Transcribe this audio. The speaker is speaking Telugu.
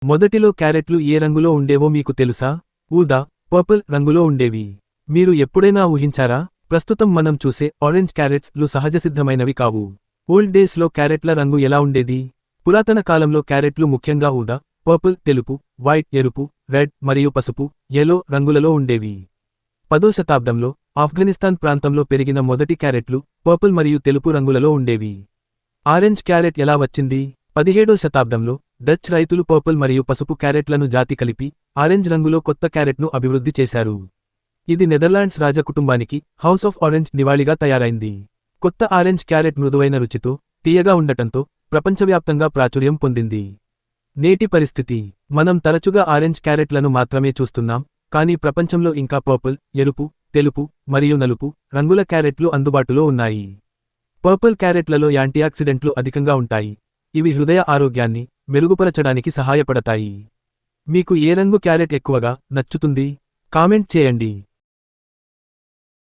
మొదటిలో క్యారెట్లు ఏ రంగులో ఉండేవో మీకు తెలుసా? ఊదా, పర్పుల్ రంగులో ఉండేవి. మీరు ఎప్పుడైనా ఊహించారా? ప్రస్తుతం మనం చూసే ఆరెంజ్ క్యారెట్స్ లు సహజసిద్ధమైనవి కావు. ఓల్డ్ డేస్ లో క్యారెట్ల రంగు ఎలా ఉండేది? పురాతన కాలంలో క్యారెట్లు ముఖ్యంగా ఊదా, పర్పుల్ తెలుపు, వైట్ ఎరుపు, రెడ్ మరియు పసుపు, యెల్లో రంగులలో ఉండేవి. 10వ శతాబ్దంలో ఆఫ్ఘనిస్తాన్ ప్రాంతంలో పెరిగిన మొదటి క్యారెట్లు పర్పుల్ మరియు తెలుపు రంగులలో ఉండేవి. ఆరెంజ్ క్యారెట్ ఎలా వచ్చింది? 17వ శతాబ్దంలో డచ్ రైతులు పర్పుల్ మరియు పసుపు క్యారెట్లను జాతి కలిపి ఆరెంజ్ రంగులో కొత్త క్యారెట్ను అభివృద్ధి చేశారు. ఇది నెదర్లాండ్స్ రాజకుటుంబానికి హౌస్ ఆఫ్ ఆరెంజ్ నివాళిగా తయారైంది. కొత్త ఆరెంజ్ క్యారెట్ మృదువైన రుచితో, తీయగా ఉండటంతో ప్రపంచవ్యాప్తంగా ప్రాచుర్యం పొందింది. నేటి పరిస్థితి: మనం తరచుగా ఆరెంజ్ క్యారెట్లను మాత్రమే చూస్తున్నాం, కానీ ప్రపంచంలో ఇంకా పర్పుల్, ఎరుపు, తెలుపు మరియు నలుపు రంగుల క్యారెట్లు అందుబాటులో ఉన్నాయి. పర్పుల్ క్యారెట్లలో యాంటీఆక్సిడెంట్లు అధికంగా ఉంటాయి. ఇవి హృదయ ఆరోగ్యాన్ని మెరుగుపరచడానికి సహాయపడతాయి. మీకు ఏ రంగు క్యారెట్ ఎక్కువగా నచ్చుతుంది? కామెంట్ చేయండి.